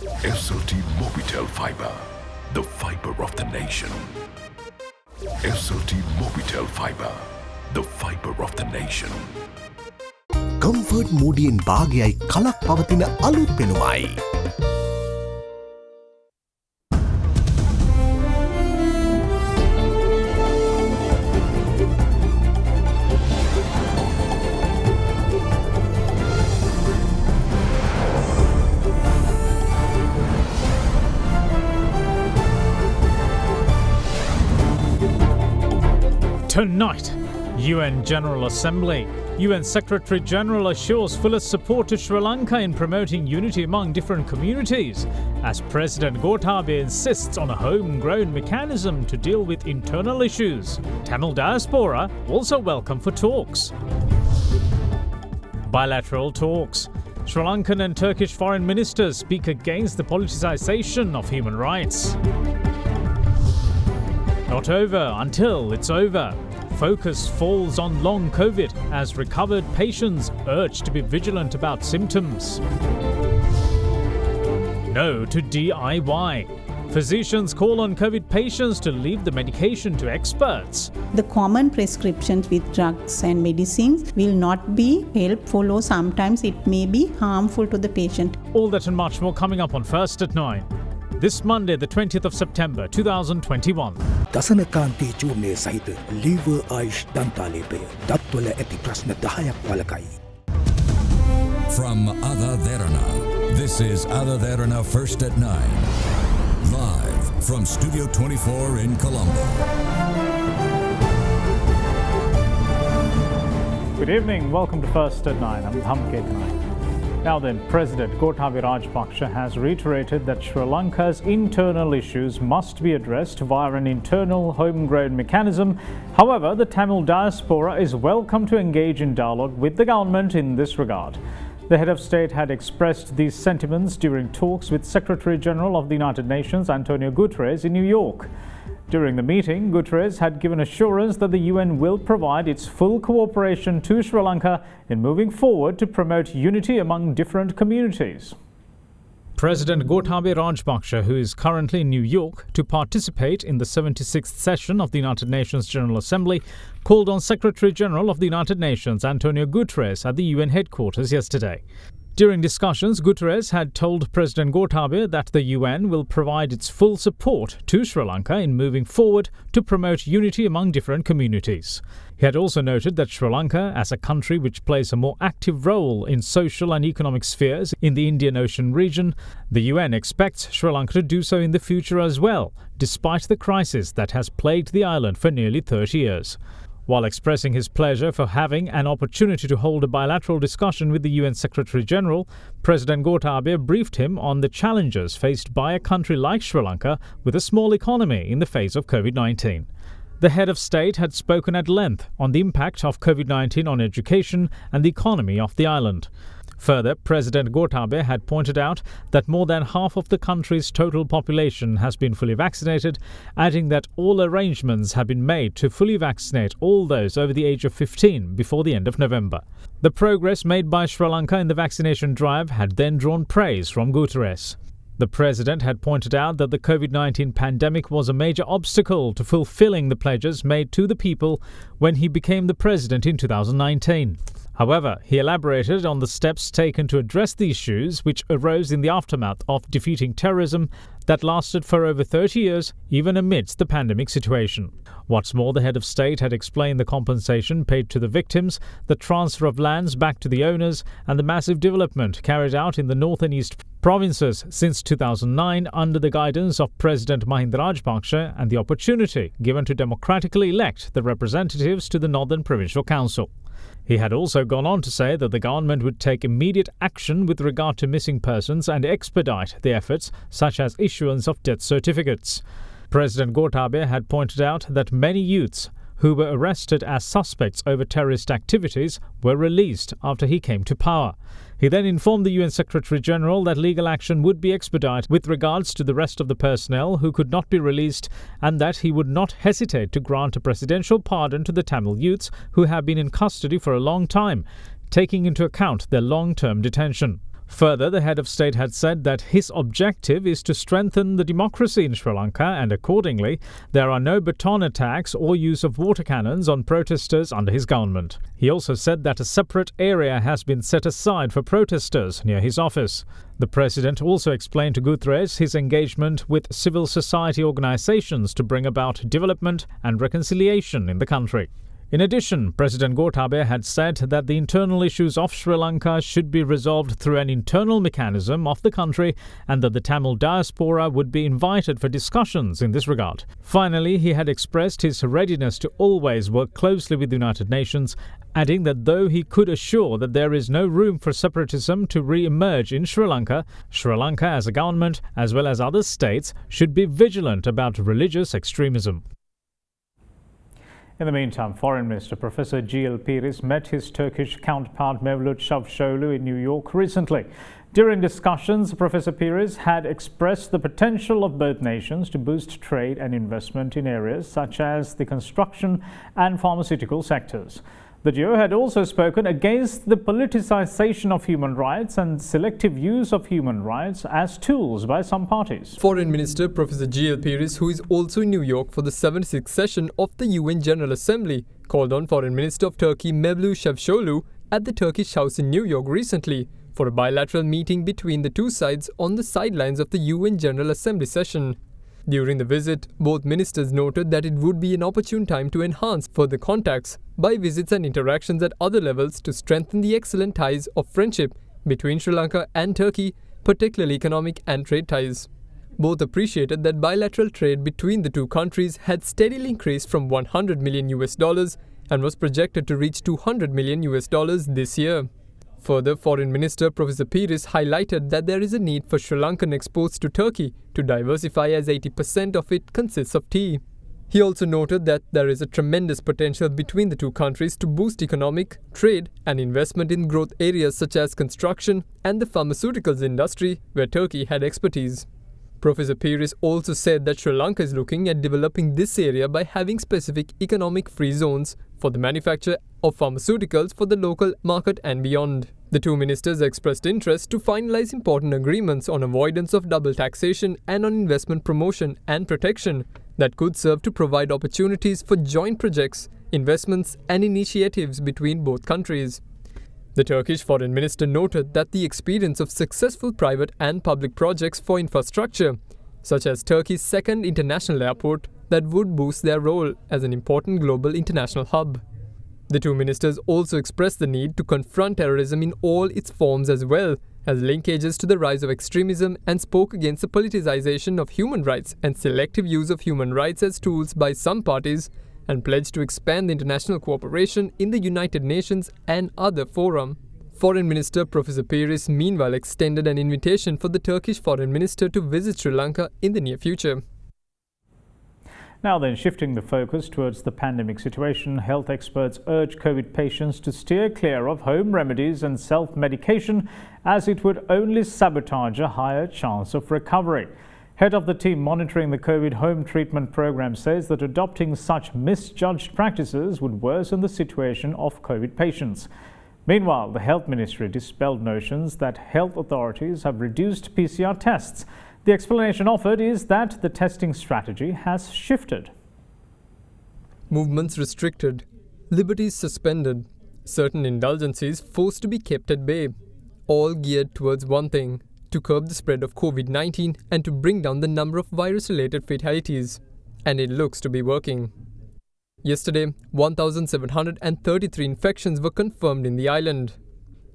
SLT Mobitel Fiber, the fiber of the nation. SLT Mobitel Fiber, the fiber of the nation. Comfort මූඩියෙන් භාගයයි කලක් පවතින අලුත් පෙනුමයි. Tonight, UN General Assembly. UN Secretary-General assures fullest support to Sri Lanka in promoting unity among different communities, as President Gotabaya insists on a homegrown mechanism to deal with internal issues. Tamil diaspora also welcome for talks. Bilateral talks. Sri Lankan and Turkish foreign ministers speak against the politicization of human rights. Not over until it's over. Focus falls on long COVID as recovered patients urge to be vigilant about symptoms. No to DIY. Physicians call on COVID patients to leave the medication to experts. The common prescriptions with drugs and medicines will not be helpful, or sometimes it may be harmful to the patient. All that and much more coming up on First at 9. This Monday, the 20th of September, 2021. දසනකාන්තී චූර්ණය සහිත lever ආයිෂ් දන්තාලේපය දත්වල ඇති ප්‍රශ්න 10ක් වලකයි. From AdaDerana, this is AdaDerana First at 9. Live from Studio 24 in Colombo. Good evening, welcome to First at 9. I'm Hamke tonight. Now then, President Gotabaya Rajapaksa has reiterated that Sri Lanka's internal issues must be addressed via an internal homegrown mechanism. However, the Tamil diaspora is welcome to engage in dialogue with the government in this regard. The head of state had expressed these sentiments during talks with Secretary-General of the United Nations Antonio Guterres in New York. During the meeting, Guterres had given assurance that the UN will provide its full cooperation to Sri Lanka in moving forward to promote unity among different communities. President Gotabaya Rajapaksa, who is currently in New York to participate in the 76th session of the United Nations General Assembly, called on Secretary-General of the United Nations Antonio Guterres at the UN headquarters yesterday. During discussions, Guterres had told President Gotabaya that the UN will provide its full support to Sri Lanka in moving forward to promote unity among different communities. He had also noted that Sri Lanka, as a country which plays a more active role in social and economic spheres in the Indian Ocean region, the UN expects Sri Lanka to do so in the future as well, despite the crisis that has plagued the island for nearly 30 years. While expressing his pleasure for having an opportunity to hold a bilateral discussion with the UN Secretary-General, President Gotabaya briefed him on the challenges faced by a country like Sri Lanka with a small economy in the face of COVID-19. The head of state had spoken at length on the impact of COVID-19 on education and the economy of the island. Further, President Gotabaya had pointed out that more than half of the country's total population has been fully vaccinated, adding that all arrangements have been made to fully vaccinate all those over the age of 15 before the end of November. The progress made by Sri Lanka in the vaccination drive had then drawn praise from Guterres. The president had pointed out that the COVID-19 pandemic was a major obstacle to fulfilling the pledges made to the people when he became the president in 2019. However, he elaborated on the steps taken to address the issues which arose in the aftermath of defeating terrorism that lasted for over 30 years, even amidst the pandemic situation. What's more, the head of state had explained the compensation paid to the victims, the transfer of lands back to the owners, and the massive development carried out in the north and east provinces since 2009 under the guidance of President Mahinda Rajapaksa, and the opportunity given to democratically elect the representatives to the Northern Provincial Council. He had also gone on to say that the government would take immediate action with regard to missing persons and expedite the efforts, such as issuance of death certificates. President Gotabaya had pointed out that many youths who were arrested as suspects over terrorist activities were released after he came to power. He then informed the UN Secretary-General that legal action would be expedited with regards to the rest of the personnel who could not be released, and that he would not hesitate to grant a presidential pardon to the Tamil youths who have been in custody for a long time, taking into account their long-term detention. Further, the head of state had said that his objective is to strengthen the democracy in Sri Lanka, and accordingly, there are no baton attacks or use of water cannons on protesters under his government. He also said that a separate area has been set aside for protesters near his office. The president also explained to Guterres his engagement with civil society organizations to bring about development and reconciliation in the country. In addition, President Gotabaya had said that the internal issues of Sri Lanka should be resolved through an internal mechanism of the country and that the Tamil diaspora would be invited for discussions in this regard. Finally, he had expressed his readiness to always work closely with the United Nations, adding that though he could assure that there is no room for separatism to re-emerge in Sri Lanka as a government, as well as other states, should be vigilant about religious extremism. In the meantime, Foreign Minister Professor G.L. Pires met his Turkish counterpart Mevlut Çavuşoğlu in New York recently. During discussions, Professor Pires had expressed the potential of both nations to boost trade and investment in areas such as the construction and pharmaceutical sectors. The duo had also spoken against the politicization of human rights and selective use of human rights as tools by some parties. Foreign Minister Professor G.L. Pires, who is also in New York for the 76th session of the UN General Assembly, called on Foreign Minister of Turkey Mevlut Çavuşoğlu at the Turkish House in New York recently for a bilateral meeting between the two sides on the sidelines of the UN General Assembly session. During the visit, both ministers noted that it would be an opportune time to enhance further contacts by visits and interactions at other levels to strengthen the excellent ties of friendship between Sri Lanka and Turkey, particularly economic and trade ties. Both appreciated that bilateral trade between the two countries had steadily increased from $100 million and was projected to reach $200 million this year. Further, Foreign Minister Professor Pires highlighted that there is a need for Sri Lankan exports to Turkey to diversify as 80% of it consists of tea. He also noted that there is a tremendous potential between the two countries to boost economic, trade and investment in growth areas such as construction and the pharmaceuticals industry, where Turkey had expertise. Professor Pires also said that Sri Lanka is looking at developing this area by having specific economic free zones for the manufacture of pharmaceuticals for the local market and beyond. The two ministers expressed interest to finalize important agreements on avoidance of double taxation and on investment promotion and protection that could serve to provide opportunities for joint projects, investments and initiatives between both countries. The Turkish Foreign Minister noted that the experience of successful private and public projects for infrastructure, such as Turkey's second international airport, that would boost their role as an important global international hub. The two ministers also expressed the need to confront terrorism in all its forms as well as linkages to the rise of extremism and spoke against the politicization of human rights and selective use of human rights as tools by some parties and pledged to expand the international cooperation in the United Nations and other fora. Foreign Minister Professor Pires meanwhile extended an invitation for the Turkish Foreign Minister to visit Sri Lanka in the near future. Now then, shifting the focus towards the pandemic situation, health experts urge COVID patients to steer clear of home remedies and self-medication as it would only sabotage a higher chance of recovery. Head of the team monitoring the COVID home treatment program says that adopting such misjudged practices would worsen the situation of COVID patients. Meanwhile, the Health Ministry dispelled notions that health authorities have reduced PCR tests. The explanation offered is that the testing strategy has shifted. Movements restricted, liberties suspended, certain indulgences forced to be kept at bay, all geared towards one thing: to curb the spread of COVID-19 and to bring down the number of virus-related fatalities. And it looks to be working. Yesterday, 1,733 infections were confirmed in the island.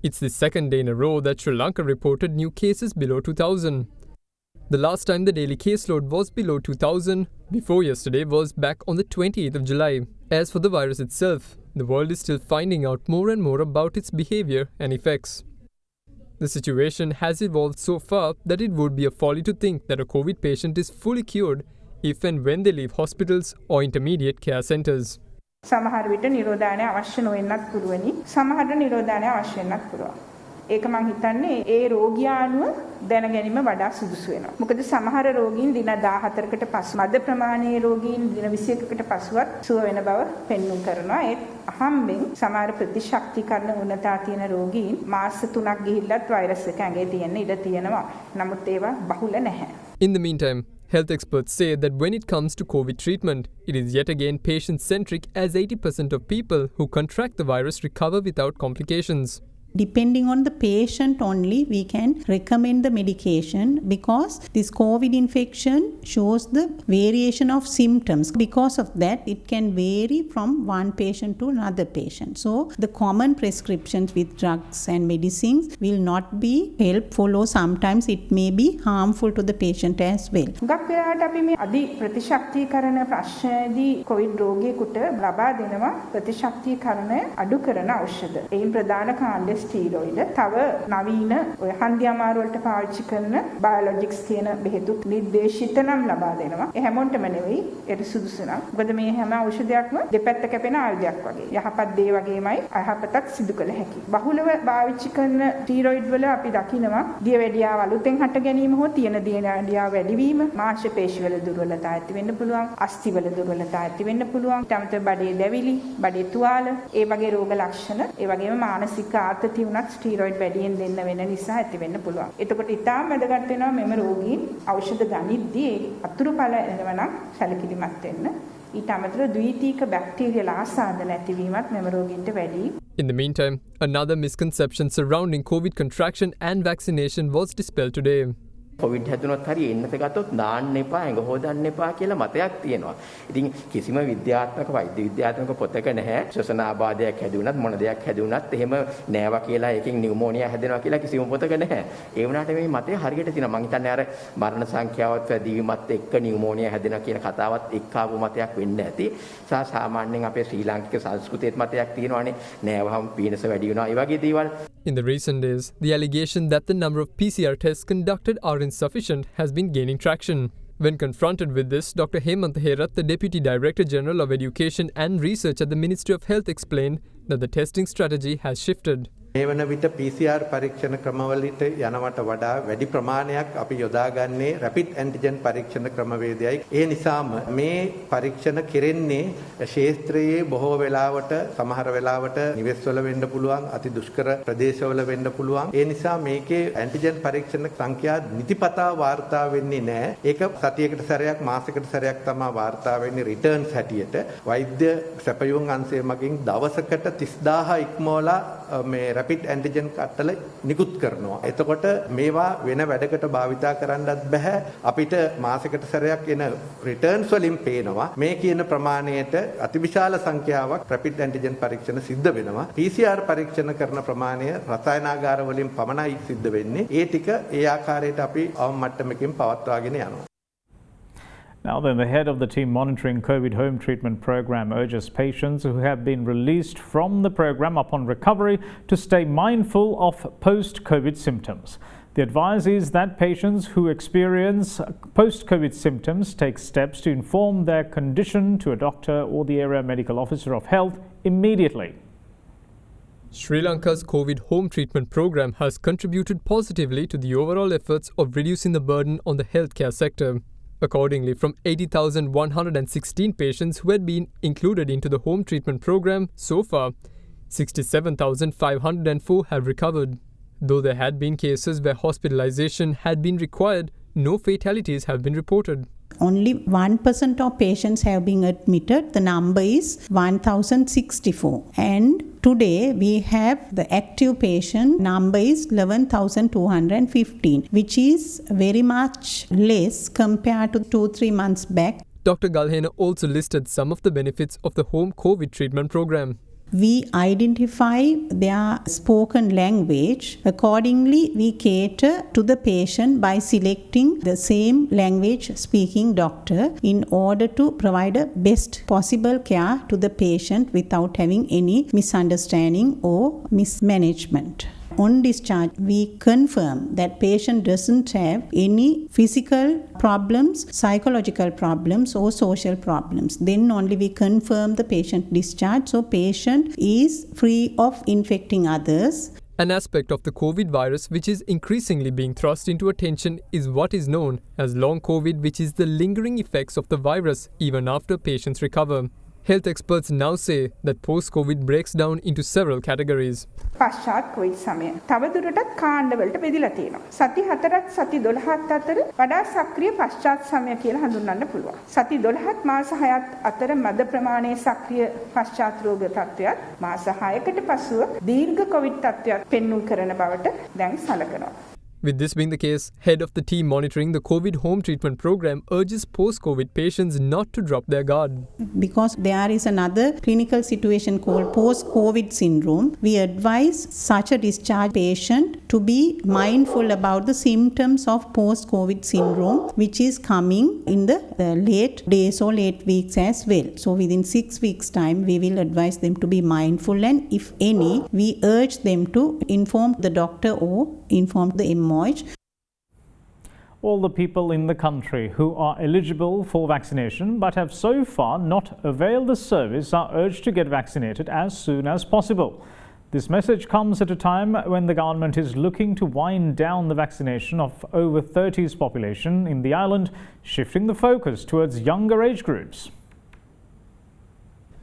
It's the second day in a row that Sri Lanka reported new cases below 2,000. The last time the daily caseload was below 2,000 before yesterday was back on the 28th of July. As for the virus itself, the world is still finding out more and more about its behavior and effects. The situation has evolved so far that it would be a folly to think that a COVID patient is fully cured if and when they leave hospitals or intermediate care centers. සමහර විට නිරෝධානය අවශ්‍ය නොවෙන්නත් පුළුවනි. සමහරට නිරෝධානය අවශ්‍ය වෙන්නත් පුළුවන්. ඒක මම හිතන්නේ ඒ රෝගියා අනුව දැන ගැනීම වඩා සුදුසු වෙනවා. මොකද සමහර රෝගීන් දින 14කට පසු මද ප්‍රමාණයේ රෝගීන් දින 21කට පසුවත් සුව වෙන බව පෙන්වුම් කරනවා. ඒත් අහම්බෙන් සමහර ප්‍රතිශක්තිකරණ උන්නතා තියෙන රෝගීන් මාස 3ක් ගිහිල්ලත් වෛරස් එක ඇඟේ තියෙන්න ඉඩ තියෙනවා. නමුත් ඒවා බහුල නැහැ. In the meantime, health experts say that when it comes to COVID treatment, it is yet again patient-centric as 80% of people who contract the virus recover without complications. Depending on the patient only, we can recommend the medication because this COVID infection shows the variation of symptoms. Because of that, it can vary from one patient to another patient. So, the common prescriptions with drugs and medicines will not be helpful or sometimes it may be harmful to the patient as well. ගොඩක් වෙලාවට අපි මේ අධි ප්‍රතිශක්තිකරණ ප්‍රශ්නයේදී COVID රෝගියෙකුට ලබා දෙනවා ප්‍රතිශක්තිකරණය අඩු කරන ඖෂධ. එයින් ප්‍රධාන කාණ්ඩය ස්ටීරොයිඩ්. තව නවීන ඔය හන්දි අමාරු වලට පාවිච්චි කරන බයොලොජික්ස් කියන බෙහෙතුත් නිර්දේශිත නම් ලබා දෙනවා. ඒ හැමෝටම නෙවෙයි ඒක සුදුසු නම්. මොකද මේ හැම ඖෂධයක්ම දෙපැත්ත කැපෙන ආයුධයක් වගේ. යහපත් දේ වගේමයි අයහපතක් සිදු කළ හැකියි. බහුලව පාවිච්චි කරන ස්ටීරොයිඩ් වල අපි දකිනවා දියවැඩියාව අලුතෙන් හට ගැනීම හෝ තියෙන දියවැඩියාව වැඩිවීම, මාංශ පේශිවල දුර්වලතා ඇති වෙන්න පුළුවන්, අස්ථිවල දුර්වලතා ඇති වෙන්න පුළුවන්, ඊටමත බඩේ දැවිලි, බඩේ තුවාල, ඒ වගේ රෝග ලක්ෂණ, ඒ වගේම මානසික ආතතිය උනත් ස්ටීරොයිඩ් වැඩියෙන් දෙන්න වෙන නිසා ඇති වෙන්න පුළුවන්. එතකොට ඉතාම වැදගත් වෙනවා මෙම රෝගීන් ඖෂධ ගනිද්දී අතුරුඵල එනවා නම් සැලකිලිමත් වෙන්න. ඊට අමතරව ද්විතීක බැක්ටීරියල් ආසාදන ඇතිවීමත් මෙම රෝගීන්ට වැඩි. In the meantime, another misconception surrounding COVID contraction and vaccination was dispelled today. Covid හැදුනොත් හරි එන්නත ගත්තොත් දාන්න එපා, ඇඟ හොදන්න එපා කියලා මතයක් තියෙනවා. ඉතින් කිසිම විද්‍යාත්මක වෛද්‍ය විද්‍යාත්මක පොතක නැහැ ශ්වසන ආබාධයක් හැදුනත් මොන දෙයක් හැදුනත් එහෙම නෑවා කියලා එකකින් නියුමෝනියා හැදෙනවා කියලා කිසිම පොතක නැහැ. ඒ වුණාට මේ මතය හරියට තියෙනවා. මම හිතන්නේ අර මරණ සංඛ්‍යාවත් වැඩිවීමත් එක්ක නියුමෝනියා හැදෙනවා කියන කතාවත් එක්ක ආපු මතයක් වෙන්න ඇති. සාමාන්‍යයෙන් අපේ ශ්‍රී ලාංකික සංස්කෘතියේ මතයක් තියෙනවානේ නෑවහම පීනස වැඩි වෙනවා. ඒ වගේ දේවල්. In the recent days, the allegation that the number of PCR tests conducted are insufficient has been gaining traction. When confronted with this, Dr. Hemant Herath, the Deputy Director General of Education and Research at the Ministry of Health, explained that the testing strategy has shifted. මේ වන විට PCR පරීක්ෂණ ක්‍රමවලට යනවට වඩා වැඩි ප්‍රමාණයක් අපි යොදාගන්නේ rapid antigen පරීක්ෂණ ක්‍රමවේදයයි. ඒ නිසාම මේ පරීක්ෂණ කෙරෙන්නේ ක්ෂේත්‍රයේ බොහෝ වෙලාවට සමහර වෙලාවට නිවෙස්වල වෙන්න පුළුවන්, අති දුෂ්කර ප්‍රදේශවල වෙන්න පුළුවන්. ඒ නිසා මේකේ ඇන්ටිජන් පරීක්ෂණ සංඛ්‍යා නිතිපතා වාර්තා වෙන්නේ නැහැ. ඒක සතියකට සැරයක් මාසයකට සැරයක් තමයි වාර්තා වෙන්නේ රිටර්න්ස් හැටියට. වෛද්‍ය සැපයුම් අංශය මගින් දවසකට 30000 ඉක්මවලා මේ රැපිඩ් ඇන්ටිජන් කට්ටල නිකුත් කරනවා. එතකොට මේවා වෙන වැඩකට භාවිතා කරන්නත් බෑ. අපිට මාසයකට සැරයක් එන රිටර්න්ස් වලින් පේනවා මේ කියන ප්‍රමාණයට අතිවිශාල සංඛ්‍යාවක් රැපිඩ් ඇන්ටිජන් පරීක්ෂණ සිද්ධ වෙනවා. PCR පරීක්ෂණ කරන ප්‍රමාණය රසායනාගාර වලින් පමණයි සිද්ධ වෙන්නේ. ඒ ටික ඒ ආකාරයට අපි අවම මට්ටමකින් පවත්වාගෙන යනවා. Now then, the head of the team monitoring COVID home treatment program urges patients who have been released from the program upon recovery to stay mindful of post-COVID symptoms. The advice is that patients who experience post-COVID symptoms take steps to inform their condition to a doctor or the area medical officer of health immediately. Sri Lanka's COVID home treatment program has contributed positively to the overall efforts of reducing the burden on the healthcare sector. Accordingly, from 80,116 patients who had been included into the home treatment program so far, 67,504 have recovered. Though there had been cases where hospitalization had been required, no fatalities have been reported. Only 1% of patients have been admitted. The number is 1,064. And today we have the active patient number is 11,215, which is very much less compared to 2-3 months back. Dr. Galhena also listed some of the benefits of the home COVID treatment program. We identify their spoken language. Accordingly, we cater to the patient by selecting the same language speaking doctor in order to provide a best possible care to the patient without having any misunderstanding or mismanagement. On discharge, we confirm that patient doesn't have any physical problems, psychological problems or social problems. Then only we confirm the patient discharge. So patient is free of infecting others. An aspect of the COVID virus which is increasingly being thrust into attention is what is known as long COVID, which is the lingering effects of the virus even after patients recover. Health experts now say that post-COVID breaks down into several categories. පශ්චාත් Covid සමය තවදුරටත් කාණ්ඩවලට බෙදලා තියෙනවා. සති 4ත් සති 12ත් අතර වඩා සක්‍රිය පශ්චාත් සමය කියලා හඳුන්වන්න පුළුවන්. සති 12ත් මාස 6ත් අතර මද ප්‍රමාණයේ සක්‍රිය පශ්චාත් රෝග තත්ත්වයක් මාස 6කට පසුව දීර්ඝ කොවිඩ් තත්ත්වයක් පෙන්වු කරන බවට දැන් සැලකනවා. With this being the case, head of the team monitoring the COVID home treatment program urges post-COVID patients not to drop their guard. Because there is another clinical situation called post-COVID syndrome, we advise such a discharged patient to be mindful about the symptoms of post-COVID syndrome, which is coming in the late days or late weeks as well. So within 6 weeks' time, we will advise them to be mindful, and if any, we urge them to inform the doctor or inform the MOH. All the people in the country who are eligible for vaccination but have so far not availed the service are urged to get vaccinated as soon as possible. This message comes at a time when the government is looking to wind down the vaccination of over 30s population in the island, shifting the focus towards younger age groups.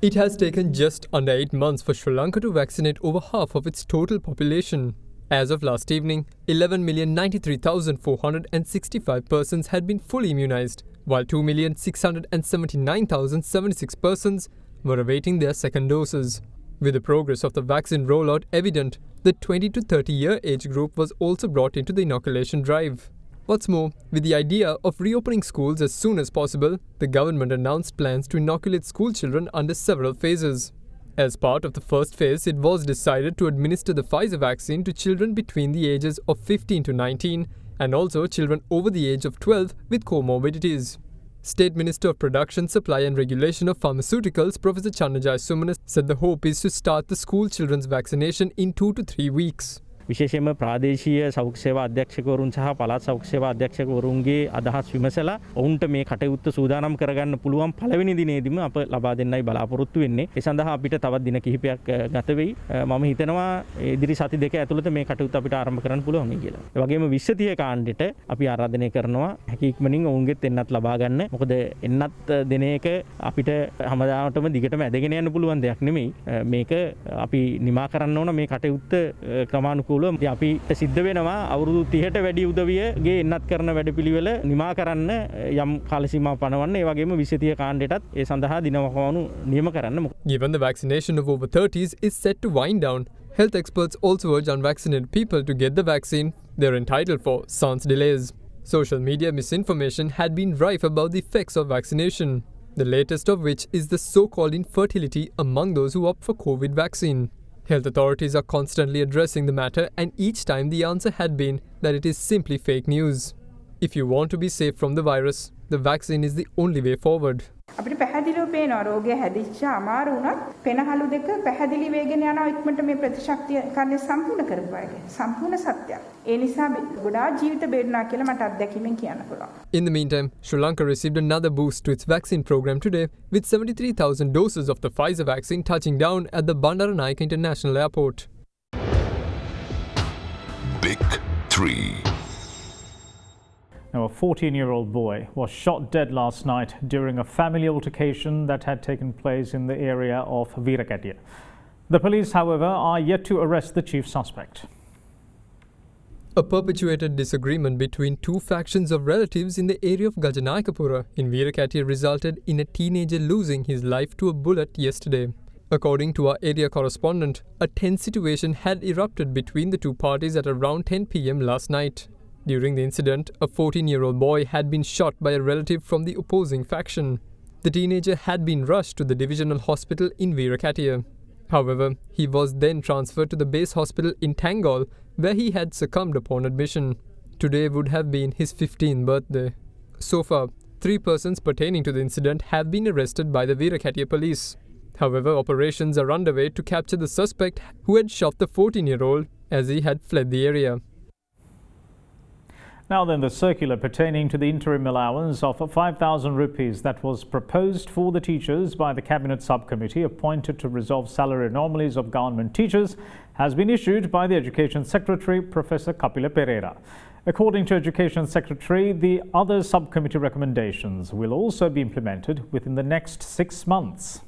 It has taken just under 8 months for Sri Lanka to vaccinate over half of its total population. As of last evening, 11,093,465 persons had been fully immunized, while 2,679,076 persons were awaiting their second doses. With the progress of the vaccine rollout evident, the 20 to 30 year age group was also brought into the inoculation drive. What's more, with the idea of reopening schools as soon as possible, the government announced plans to inoculate school children under several phases. As part of the first phase, it was decided to administer the Pfizer vaccine to children between the ages of 15 to 19 and also children over the age of 12 with comorbidities. State Minister of Production, Supply and Regulation of Pharmaceuticals, Professor Channajaya Sumana, said the hope is to start the school children's vaccination in 2 to 3 weeks. විශේෂයෙන්ම ප්‍රාදේශීය සෞඛ්‍ය සේවා අධ්‍යක්ෂකවරුන් සහ පළාත් සෞඛ්‍ය සේවා අධ්‍යක්ෂකවරුන්ගේ අදහස් විමසලා ඔවුන්ට මේ කටයුත්ත සූදානම් කරගන්න පුළුවන් පළවෙනි දිනේදීම අප ලබා දෙන්නයි බලාපොරොත්තු වෙන්නේ. ඒ සඳහා අපිට තවත් දින කිහිපයක් ගත වෙයි. මම හිතනවා ඉදිරි සති දෙක ඇතුළත මේ කටයුත්ත අපිට ආරම්භ කරන්න පුළුවන් කියලා. ඒ වගේම 20 කාණ්ඩෙට අපි ආරාධනය කරනවා හැකි ඉක්මනින් ඔවුන්ගෙත් එන්නත් ලබා ගන්න. මොකද එන්නත් දින එක අපිට හැමදාමටම දිගටම ඇදගෙන යන්න පුළුවන් දෙයක් නෙමෙයි. මේක අපි නිමා කරන්න ඕන මේ කටයුත්ත ක්‍රමානුකූලව අපිට සිද්ධ වෙනවා අවුරුදු 30ට වැඩි උදවියගේ එන්නත් කරන වැඩපිළිවෙල නිමා කරන්න යම් කාල සීමාවක් පනවන්න ඒ වගේම 20 කාණ්ඩයටත් ඒ සඳහා දිනවකවානු නියම කරන්න. Given the vaccination of over 30s is set to wind down, health experts also urge unvaccinated people to get the vaccine they're entitled for sans delays. Social media misinformation had been rife about the effects of vaccination, the latest of which is the so-called infertility among those who opt for COVID vaccine. Health authorities are constantly addressing the matter, and each time the answer had been that it is simply fake news. If you want to be safe from the virus, the vaccine is the only way forward. අපිට පැහැදිලිව පේනවා රෝගය හැදිච්ච අමාරු වුණත් පෙනහළු දෙක පැහැදිලි වේගෙන යනවා ඉක්මනට මේ ප්‍රතිශක්තිය කාර්ය සම්පූර්ණ කරපුවාගේ සම්පූර්ණ සත්‍යයක්. ඒ නිසා ගොඩාක් ජීවිත බේරුණා කියලා මට අත්දැකීමෙන් කියන්න පුළුවන්. In the meantime, Sri Lanka received another boost to its vaccine program today, with 73,000 doses of the Pfizer vaccine touching down at the Bandaranaike International Airport. Big 3. Now, a 14-year-old boy was shot dead last night during a family altercation that had taken place in the area of Veerakatiya. The police, however, are yet to arrest the chief suspect. A perpetuated disagreement between two factions of relatives in the area of Gajanayakapura in Veerakatiya resulted in a teenager losing his life to a bullet yesterday. According to our area correspondent, a tense situation had erupted between the two parties at around 10 p.m. last night. During the incident, a 14-year-old boy had been shot by a relative from the opposing faction. The teenager had been rushed to the divisional hospital in Veerakatiya. However, he was then transferred to the base hospital in Tangol, where he had succumbed upon admission. Today would have been his 15th birthday. So far, 3 persons pertaining to the incident have been arrested by the Veerakatiya police. However, operations are underway to capture the suspect who had shot the 14-year-old as he had fled the area. Now then, the circular pertaining to the interim allowance of 5,000 rupees that was proposed for the teachers by the Cabinet Subcommittee appointed to resolve salary anomalies of government teachers has been issued by the Education Secretary, Professor Kapila Pereira. According to Education Secretary, the other subcommittee recommendations will also be implemented within the next 6 months.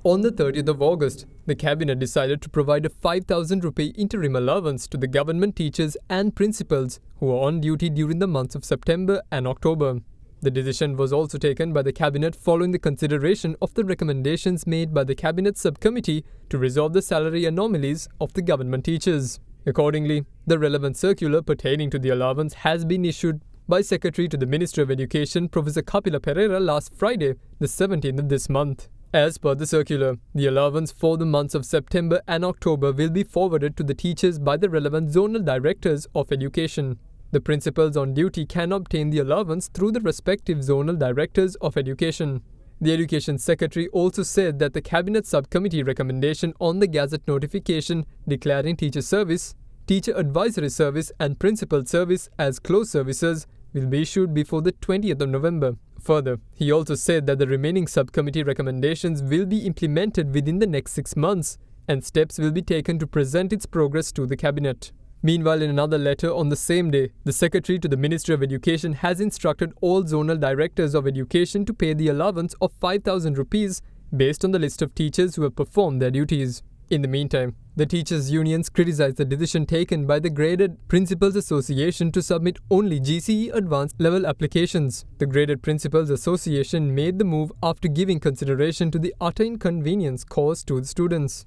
On the 30th of August, the Cabinet decided to provide a 5,000 rupee interim allowance to the government teachers and principals who are on duty during the months of September and October. The decision was also taken by the Cabinet following the consideration of the recommendations made by the Cabinet Subcommittee to resolve the salary anomalies of the government teachers. Accordingly, the relevant circular pertaining to the allowance has been issued by Secretary to the Ministry of Education, Professor Kapila Pereira, last Friday, the 17th of this month. As per the circular, the allowance for the months of September and October will be forwarded to the teachers by the relevant zonal directors of education. The principals on duty can obtain the allowance through the respective zonal directors of education. The Education Secretary also said that the Cabinet Subcommittee recommendation on the Gazette notification declaring teacher service, teacher advisory service and principal service as closed services will be issued before the 20th of November. Further, he also said that the remaining subcommittee recommendations will be implemented within the next 6 months and steps will be taken to present its progress to the Cabinet. Meanwhile, in another letter on the same day, the Secretary to the Ministry of Education has instructed all zonal directors of education to pay the allowance of 5,000 rupees based on the list of teachers who have performed their duties. In the meantime, the teachers' unions criticized the decision taken by the Graded Principals Association to submit only GCE advanced level applications. The Graded Principals Association made the move after giving consideration to the utter inconvenience caused to the students.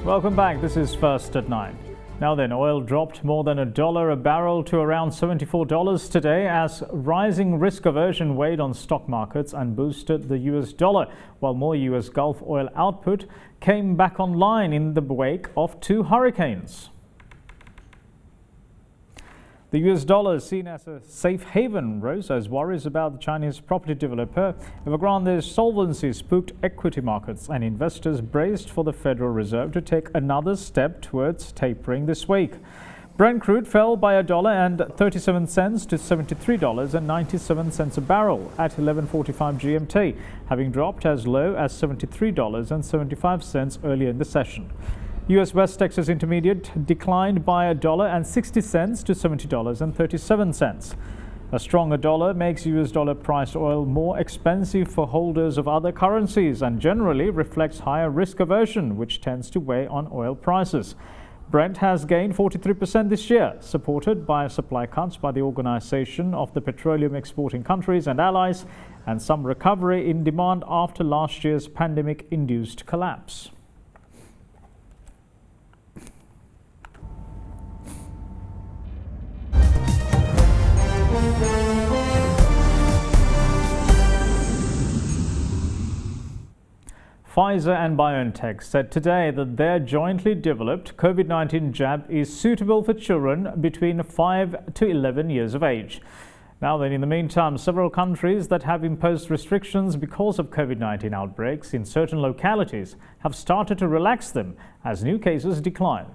Welcome back. This is First at 9. Now then, oil dropped more than $1 a barrel to around $74 today as rising risk aversion weighed on stock markets and boosted the US dollar, while more US Gulf oil output came back online in the wake of 2 hurricanes. The US dollar, seen as a safe haven, rose as worries about the Chinese property developer Evergrande's solvency spooked equity markets, and investors braced for the Federal Reserve to take another step towards tapering this week. Brent crude fell by $1.37 to $73.97 a barrel at 11:45 GMT, having dropped as low as $73.75 earlier in the session. US West Texas Intermediate declined by $1.60 to $70.37. A stronger dollar makes US dollar priced oil more expensive for holders of other currencies and generally reflects higher risk aversion, which tends to weigh on oil prices. Brent has gained 43% this year, supported by supply cuts by the Organization of the Petroleum Exporting Countries and Allies and some recovery in demand after last year's pandemic-induced collapse. Pfizer and BioNTech said today that their jointly developed COVID-19 jab is suitable for children between 5 to 11 years of age. Now then, in the meantime, several countries that have imposed restrictions because of COVID-19 outbreaks in certain localities have started to relax them as new cases decline.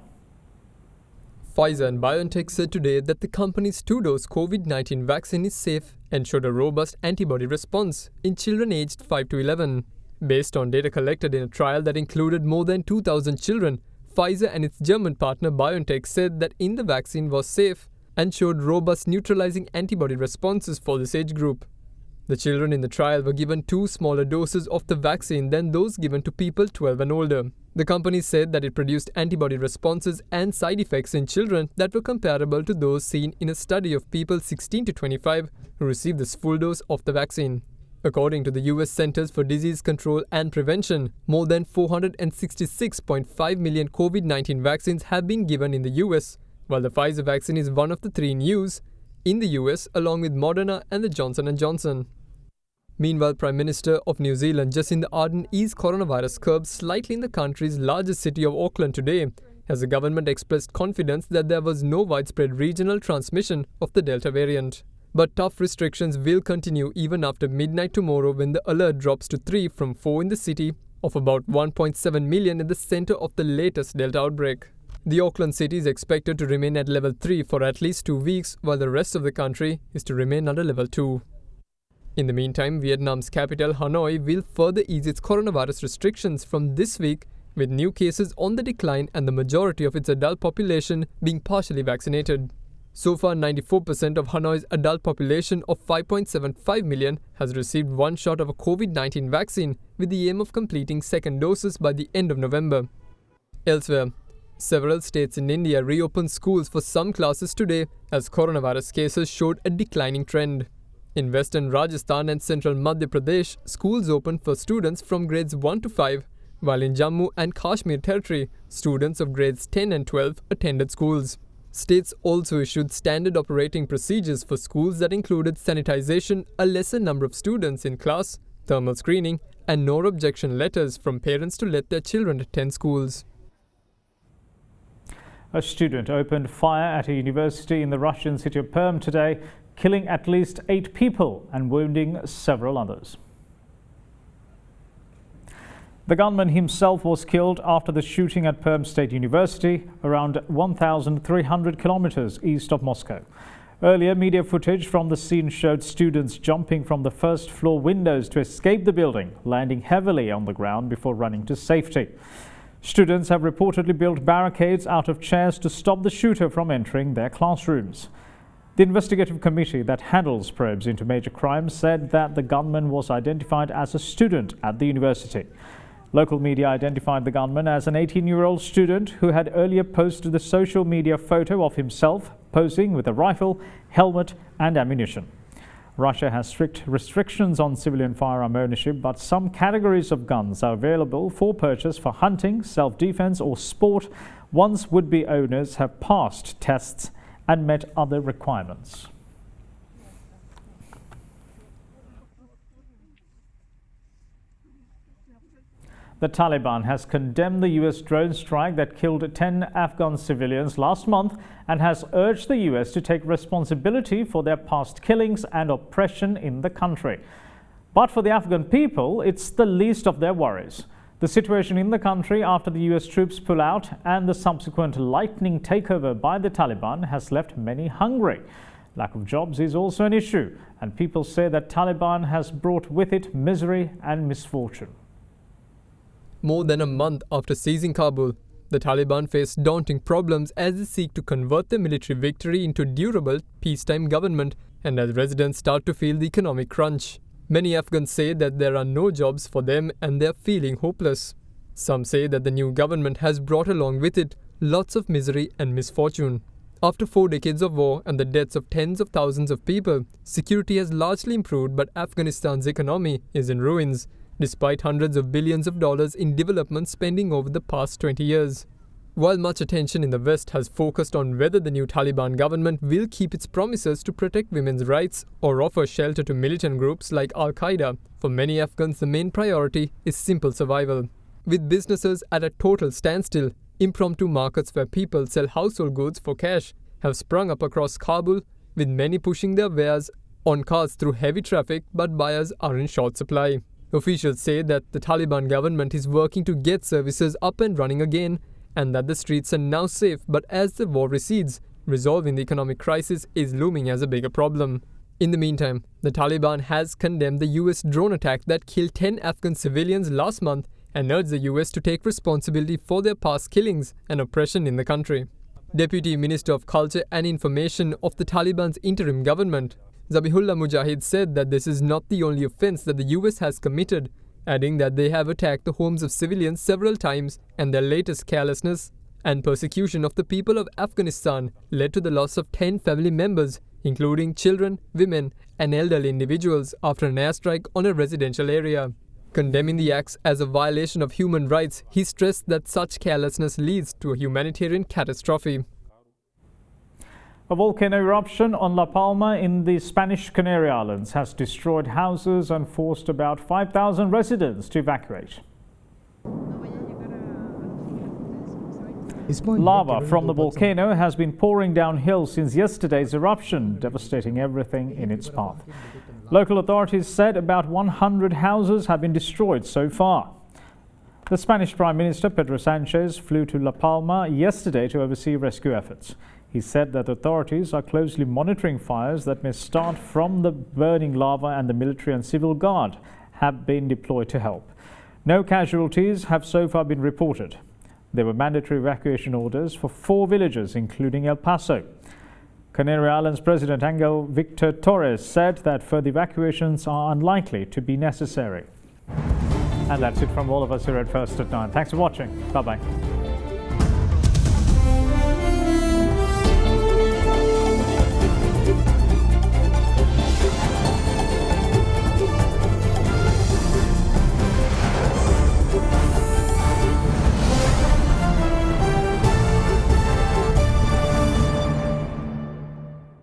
Pfizer and BioNTech said today that the company's 2-dose COVID-19 vaccine is safe and showed a robust antibody response in children aged 5 to 11. Based on data collected in a trial that included more than 2,000 children, Pfizer and its German partner BioNTech said that the vaccine was safe and showed robust neutralizing antibody responses for this age group. The children in the trial were given 2 smaller doses of the vaccine than those given to people 12 and older. The company said that it produced antibody responses and side effects in children that were comparable to those seen in a study of people 16 to 25 who received this full dose of the vaccine. According to the US Centers for Disease Control and Prevention, more than 466.5 million COVID-19 vaccines have been given in the US, while the Pfizer vaccine is one of the 3 in use in the US along with Moderna and the Johnson & Johnson. Meanwhile, Prime Minister of New Zealand Jacinda Ardern eased coronavirus curbs slightly in the country's largest city of Auckland today, as the government expressed confidence that there was no widespread regional transmission of the Delta variant. But tough restrictions will continue even after midnight tomorrow when the alert drops to 3 from 4 in the city of about 1.7 million at the center of the latest Delta outbreak. The Auckland city is expected to remain at level 3 for at least 2 weeks, while the rest of the country is to remain under level 2. In the meantime, Vietnam's capital Hanoi will further ease its coronavirus restrictions from this week, with new cases on the decline and the majority of its adult population being partially vaccinated. So far, 94% of Hanoi's adult population of 5.75 million has received one shot of a COVID-19 vaccine, with the aim of completing second doses by the end of November. Elsewhere, several states in India reopened schools for some classes today as coronavirus cases showed a declining trend. In western Rajasthan and central Madhya Pradesh, schools opened for students from grades 1 to 5, while in Jammu and Kashmir territory, students of grades 10 and 12 attended schools. States also issued standard operating procedures for schools that included sanitization, a lesser number of students in class, thermal screening, and no objection letters from parents to let their children attend schools. A student opened fire at a university in the Russian city of Perm today, killing at least 8 people and wounding several others. The gunman himself was killed after the shooting at Perm State University, around 1,300 kilometers east of Moscow. Earlier, media footage from the scene showed students jumping from the first-floor windows to escape the building, landing heavily on the ground before running to safety. Students have reportedly built barricades out of chairs to stop the shooter from entering their classrooms. The investigative committee that handles probes into major crimes said that the gunman was identified as a student at the university. Local media identified the gunman as an 18-year-old student who had earlier posted the social media photo of himself posing with a rifle, helmet and ammunition. Russia has strict restrictions on civilian firearm ownership, but some categories of guns are available for purchase for hunting, self-defense or sport once would-be owners have passed tests and met other requirements. The Taliban has condemned the US drone strike that killed 10 Afghan civilians last month and has urged the US to take responsibility for their past killings and oppression in the country. But for the Afghan people, it's the least of their worries. The situation in the country after the US troops pull out and the subsequent lightning takeover by the Taliban has left many hungry. Lack of jobs is also an issue, and people say that Taliban has brought with it misery and misfortune. More than a month after seizing Kabul, the Taliban face daunting problems as they seek to convert their military victory into a durable, peacetime government and as residents start to feel the economic crunch. Many Afghans say that there are no jobs for them and they are feeling hopeless. Some say that the new government has brought along with it lots of misery and misfortune. After 4 decades of war and the deaths of tens of thousands of people, security has largely improved, but Afghanistan's economy is in ruins, despite hundreds of billions of dollars in development spending over the past 20 years. While much attention in the West has focused on whether the new Taliban government will keep its promises to protect women's rights or offer shelter to militant groups like Al-Qaeda, for many Afghans the main priority is simple survival. With businesses at a total standstill, impromptu markets where people sell household goods for cash have sprung up across Kabul, with many pushing their wares on cars through heavy traffic, but buyers are in short supply. Officials say that the Taliban government is working to get services up and running again and that the streets are now safe, but as the war recedes, resolving the economic crisis is looming as a bigger problem. In the meantime, the Taliban has condemned the US drone attack that killed 10 Afghan civilians last month and urged the US to take responsibility for their past killings and oppression in the country. Deputy Minister of Culture and Information of the Taliban's interim government, Zabihullah Mujahid, said that this is not the only offense that the US has committed, adding that they have attacked the homes of civilians several times and their latest carelessness and persecution of the people of Afghanistan led to the loss of 10 family members, including children, women and elderly individuals after an airstrike on a residential area. Condemning the acts as a violation of human rights, he stressed that such carelessness leads to a humanitarian catastrophe. A volcano eruption on La Palma in the Spanish Canary Islands has destroyed houses and forced about 5,000 residents to evacuate. Lava from the volcano has been pouring downhill since yesterday's eruption, devastating everything in its path. Local authorities said about 100 houses have been destroyed so far. The Spanish Prime Minister Pedro Sanchez flew to La Palma yesterday to oversee rescue efforts. He said that authorities are closely monitoring fires that may start from the burning lava, and the military and civil guard have been deployed to help. No casualties have so far been reported. There were mandatory evacuation orders for 4 villages, including El Paso. Canary Islands President Angel Victor Torres said that further evacuations are unlikely to be necessary. And that's it from all of us here at First at 9. Thanks for watching. Bye-bye.